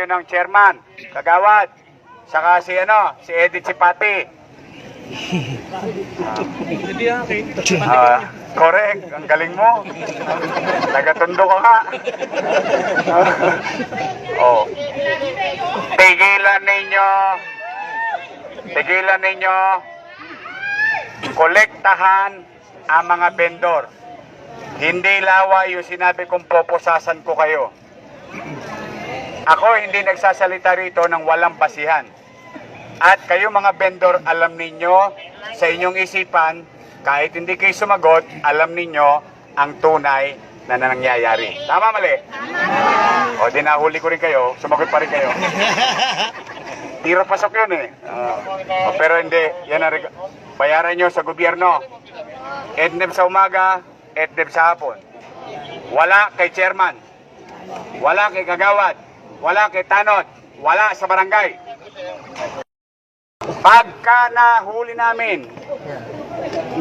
tayo ng chairman, kagawad, saka si Edith Sipati. Correct, ang galing mo. Nagatundo ka nga. Oh. Tigilan ninyo kolektahan ang mga vendor. Hindi lawa yung sinabi kong poposasan ko kayo. Ako hindi nagsasalita rito ng walang basihan. At kayo mga vendor, alam ninyo sa inyong isipan, kahit hindi kayo sumagot, alam ninyo ang tunay na nangyayari. Tama, mali? O, di nahuli ko rin kayo, sumagot pa rin kayo. Tira pasok yun eh. Pero hindi, yan ang bayaran nyo sa gobyerno. EDNEP sa umaga, EDNEP sa hapon. Wala kay chairman, wala kay kagawad, wala kay tanod, wala sa barangay. Pagka nahuli namin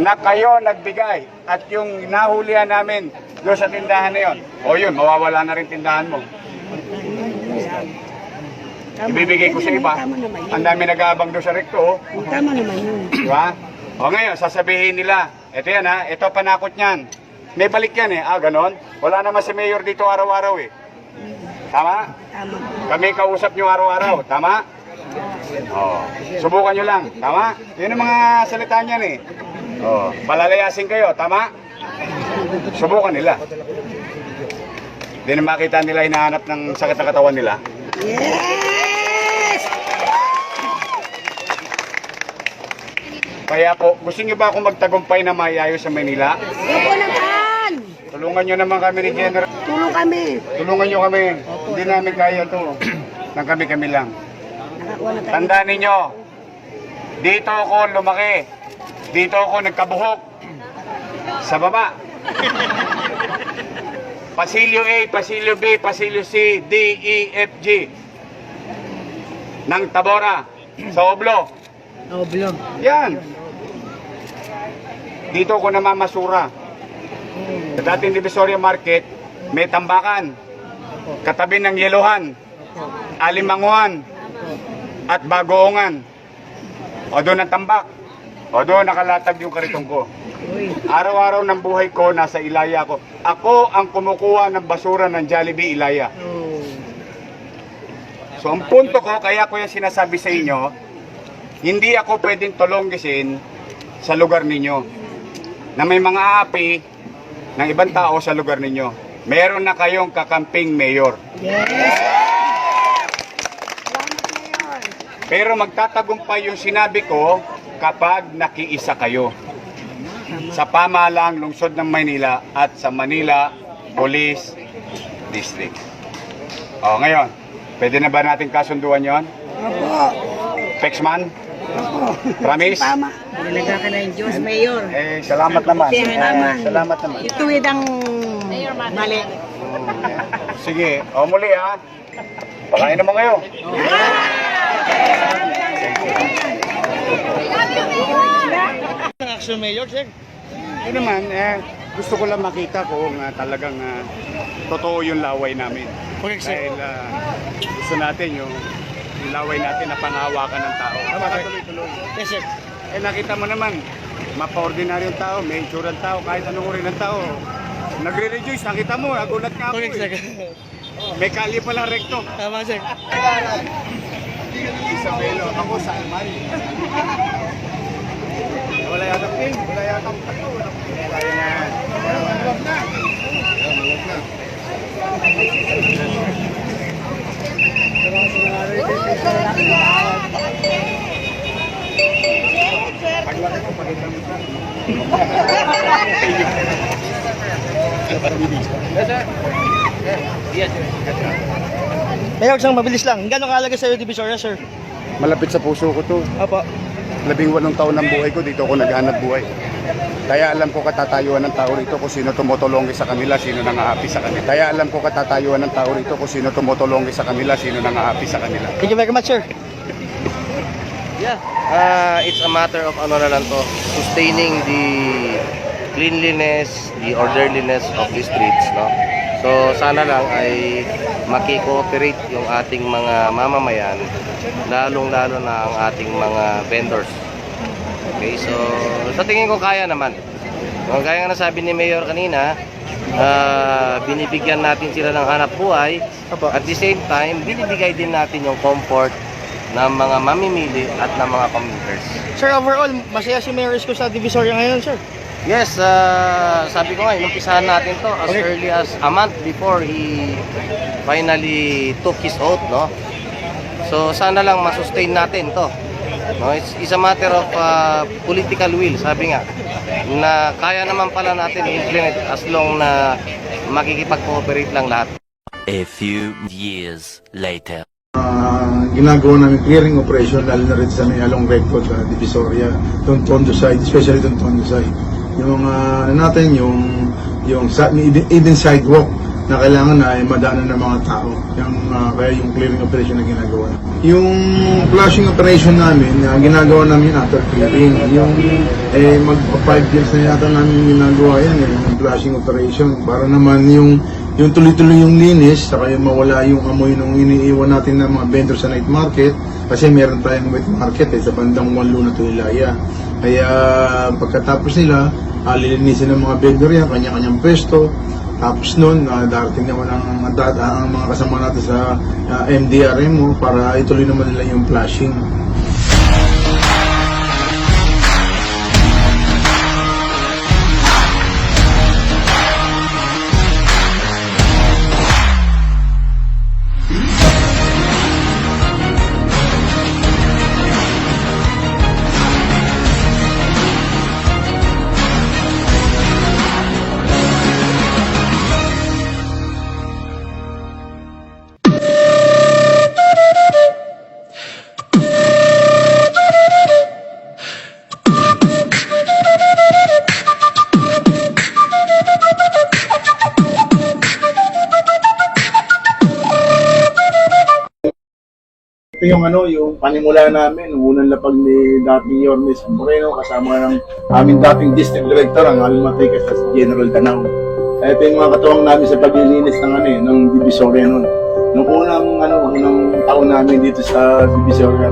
na kayo nagbigay at yung nahulihan namin doon sa tindahan na yun, o yun, mawawala na rin tindahan mo. Ibibigay ko sa iba. Ang dami nag-aabang doon sa rekto. Tama naman yun. Diba? O ngayon, sasabihin nila, ito yan ha, ito panakot niyan. May balik yan eh. Ganon. Wala naman si Mayor dito araw-araw eh. Tama? Tama. Kami kausap nyo araw-araw. Tama? Subukan nyo lang. Tama? Yun ang mga salita niyan eh. Palalayasin kayo. Tama? Subukan nila. Hindi na makita nila hinahanap ng sakit na katawan nila. Yes! Kaya po, gusto nyo ba akong magtagumpay na mayayo sa Manila? Opo naman! Tulungan nyo naman kami ni General. Tulong kami. Tulungan nyo kami. Hindi namin kaya to. Nang kami lang. Nakakuha na tayo. Tandaan ninyo, dito ako lumaki. Dito ako nagkabuhok. Sa baba. Pasilyo A, Pasilyo B, Pasilyo C, D, E, F, G. Nang Tabora. Sa Oblo. Oblo. Yan. Dito ako namamasura. Sa dating Divisoria Market, may tambakan. Katabi ng Yeluhan, Alimanguhan, at Bagoongan. O doon ang tambak. O doon nakalatag yung kariton ko. Araw-araw ng buhay ko, nasa Ilaya ko. Ako ang kumukuha ng basura ng Jollibee Ilaya. So ang punto ko, kaya ko yung sinasabi sa inyo, hindi ako pwedeng tulonggisin sa lugar ninyo na may mga api ng ibang tao sa lugar ninyo. Meron na kayong kakamping mayor. Yes! Pero magtatagumpay yung sinabi ko kapag nakiisa kayo sa pamahalaang lungsod ng Maynila at sa Manila Police District. O ngayon, pwede na ba natin kasunduan yon? Opo. Pexman? Opo. Promise? Tama. Talaga ka na yung Diyos, Mayor. Salamat naman. Salamat naman. Ituwid ang mali. Sige, muli ha. Pakain naman kayo. Ang action mayor, sir? Ito naman, gusto ko lang makita kung talagang totoo yung laway namin. Okay, sir. Dahil gusto natin yung laway natin na panghawakan ng tao. Tuloy-tuloy. Yes, sir. Nakita mo naman, mapa-ordinaryong tao, may insurang tao, kahit anong uri ng tao. Nagre-rejoice, nakita mo, nagulat nga ako Okay, sir. May kali palang rekto. Tama, sir. Isabelo, ako sa Alman. Wala yata ping, wala yata tato. Kaya nga. Malog na. Malog na. Paglaki ko, palitan mo siya. Mayor, isang mabilis lang. Gano'ng kahalaga sa'yo, Divisoria, sir? Malapit sa puso ko to. Opo. 18 taon ng buhay ko, dito ako naghanap buhay. Kaya alam ko katatayuan ng tao rito kung sino tumutulong sa kanila, sino nangaapi sa kanila. Kaya alam ko katatayuan ng tao rito kung sino tumutulong sa kanila, sino nangaapi sa kanila. Thank you very much, sir. Yeah, it's a matter of ano na lang to, sustaining the cleanliness, the orderliness of the streets, no? So So sana lang ay makikooperate yung ating mga mamamayan, lalong-lalo na ang ating mga vendors. Okay, so sa tingin ko kaya naman. Kung kaya nga nasabi ni Mayor kanina, binibigyan natin sila ng hanap buhay. At the same time, binibigay din natin yung comfort ng mga mamimili at ng mga commuters. Sir, overall, masaya si Mayor Isko sa Divisoria ngayon, sir. Yes, sabi ko nga, inumpisahan natin to as early as a month before he finally took his oath, no? So sana lang masustain natin to. No, it's a matter of political will, sabi nga, na kaya naman pala natin i-implement as long na makikipag-cooperate lang lahat. A few years later. Ginagawa namin clearing operation lalo na rin sa may along record sa Divisoria, Tondo side, especially Tondo side. Yung natin yung even sidewalk na kailangan na ay madaanan ng mga tao. Kaya yung clearing operation na ginagawa. Yung flushing operation namin, ginagawa namin after clearing. Yung magpa 5 years na yata namin ginagawa yan, yung flushing operation. Para naman yung tuloy-tuloy yung linis, saka yung mawala yung amoy nung iniiwan natin ng mga vendor sa night market. Kasi meron tayong wet market sa bandang Wanlo na Tulilaya. Kaya pagkatapos nila, lilinisin ng mga vendor yan, kanya-kanyang pwesto. Tapos nun, darating naman ang mga kasama natin sa MDRMO para ituloy naman nila yung flashing. Ito yung panimula namin, unang lapag ni dating Yormes Moreno kasama ng aming dating district director, ang aming matikas na si General Danao. Ito yung mga katuwang namin sa paglilinis ng Divisoria noon. Nung unang taon namin dito sa Divisoria,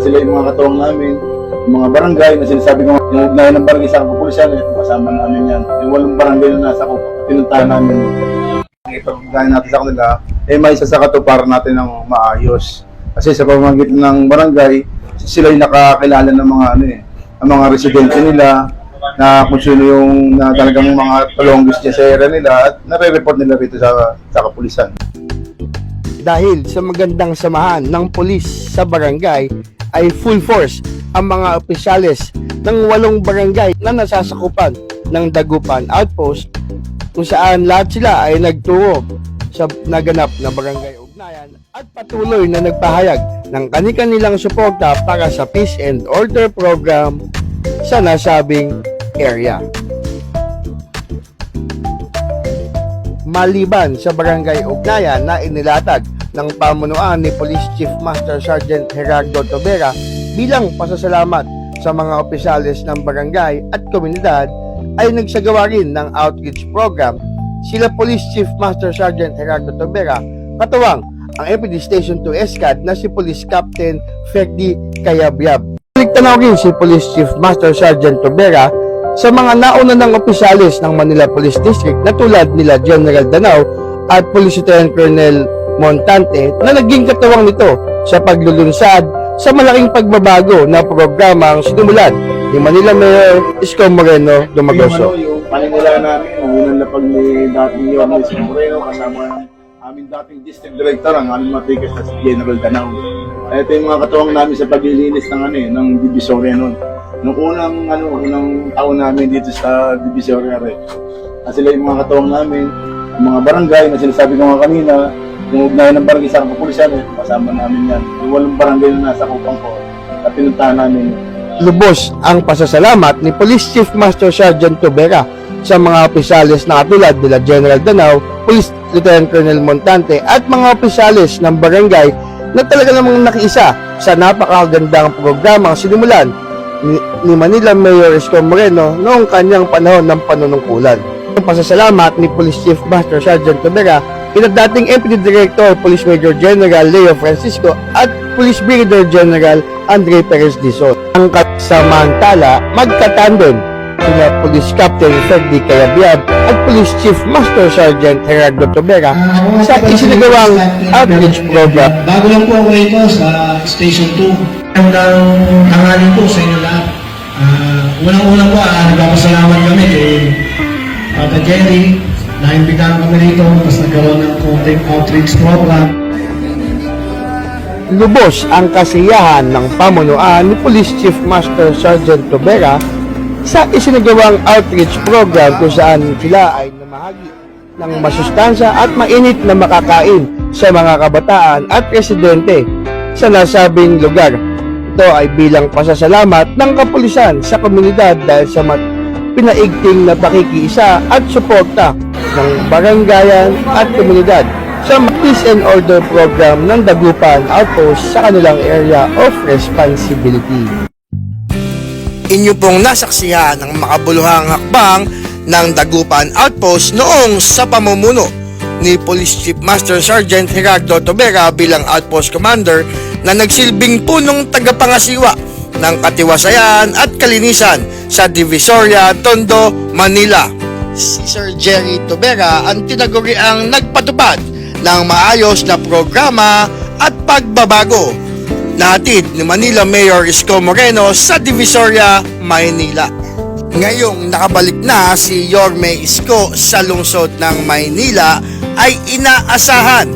sila yung mga katuwang namin, yung mga barangay na sinasabi ko, yung ugnayan ng barangay sa kapulisan, kasama namin yan. Yung walong barangay na nasa pinuntahan namin. Ito, gaya natin sa kanila, may sasakatuparan natin ng maayos. Kasi sa pamamagitan ng barangay, sila yung nakakilala ng mga residente nila, na kung sino yung talagang mga talonggis niya sa area nila at nare-report nila rito sa kapulisan. Dahil sa magandang samahan ng pulis sa barangay, ay full force ang mga opisyales ng 8 barangay na nasasakupan ng Dagupan Outpost, kung saan lahat sila ay nagturo sa naganap na barangay ugnayan at patuloy na nagpahayag ng kani-kanilang suporta para sa Peace and Order Program sa nasabing area. Maliban sa barangay ugnayan na inilatag ng pamunuan ni Police Chief Master Sergeant Gerardo Tobera bilang pasasalamat sa mga opisyales ng barangay at komunidad, ay nagsagawa rin ng outreach program sila Police Chief Master Sergeant Gerardo Tobera, katuwang ang MPD Station 2 ESCAD na si Police Captain Ferdi Kayabyab. Nagtanaw rin si Police Chief Master Sergeant Tobera sa mga nauna ng opisyalis ng Manila Police District na tulad nila General Danao at Police Lieutenant Colonel Montante na naging katuwang nito sa paglulunsad sa malaking pagbabago na programang sinumulan ni Manila Mayor Isko Moreno Dumagoso. Yung panimula namin, unang lapag ni dating Yormes Moreno kasama ng aming dating district director, ang aming matikas na si General Danao. Ito yung mga katuwang namin sa paglilinis ng Divisoria noon. Nung unang taon namin dito sa Divisoria, sila yung mga katuwang namin, yung mga barangay na sinasabi ko nga kanina, yung ugnayan ng barangay sa kapulisan, kasama namin yan. Yung 8 barangay na nasa kupang ko, at pinuntahan namin. Lubos ang pasasalamat ni Police Chief Master Sergeant Tobera sa mga opisyalis na katulad nila General Danao, Police Lieutenant Colonel Montante at mga opisyalis ng barangay na talaga namang nakiisa sa napakagandang programang sinimulan ni Manila Mayor Isko Moreno noong kanyang panahon ng panunungkulan. Pasasalamat ni Police Chief Master Sergeant Tobera kina dating MPD Director Police Major General Leo Francisco at Police Brigadier General Andre Perez Dizon. Ang samantala, magkatandem sina Police Captain Ferdy Calabiab at Police Chief Master Sergeant Gerardo Tobera sa isinagawang outreach program. Bago lang po ako rito sa Station 2. Magandang tanghali po sa inyo lahat. Unang-unang po, nagpapasalamat kami kay Papa Jerry na imbitahan kami rito tapos nagkaroon ng konting outreach program. Lubos ang kasiyahan ng pamunuan ni Police Chief Master Sergeant Tobera sa isinagawang outreach program kung saan sila ay namahagi ng masustansya at mainit na makakain sa mga kabataan at residente sa nasabing lugar. Ito ay bilang pasasalamat ng kapulisan sa komunidad dahil sa pinaigting na pakikiisa at suporta ng barangayan at komunidad sa Peace and Order Program ng Dagupan Outpost sa kanilang area of responsibility. Inyo pong nasaksihan ang makabuluhang hakbang ng Dagupan Outpost noong sa pamumuno ni Police Chief Master Sergeant Gerardo Tobera bilang Outpost Commander na nagsilbing punong tagapangasiwa ng katiwasayan at kalinisan sa Divisoria, Tondo, Manila. Si Sir Jerry Tobera ang tinaguriang nagpatupad ng maayos na programa at pagbabago natin ni Manila Mayor Isko Moreno sa Divisoria, Maynila. Ngayong nakabalik na si Yorme Isko sa lungsod ng Maynila ay inaasahan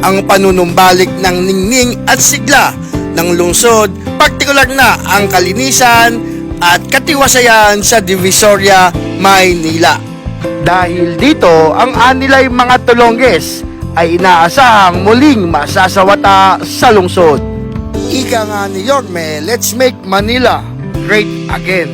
ang panunumbalik ng ningning at sigla ng lungsod, partikular na ang kalinisan at katiwasayan sa Divisoria, Maynila. Dahil dito, ang anilay mga tulongges ay inaasahang muling masasawata sa lungsod. Ika nga ni Yorme, let's make Manila great again.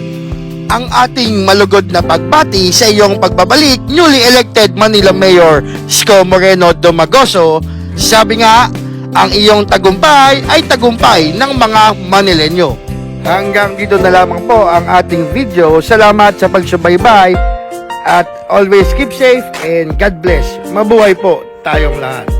Ang ating malugod na pagbati sa iyong pagbabalik, newly elected Manila Mayor Isko Moreno Domagoso. Sabi nga, ang iyong tagumpay ay tagumpay ng mga Manileño. Hanggang dito na lamang po ang ating video. Salamat sa pagsubaybay at always keep safe and God bless. Mabuhay po tayong lahat.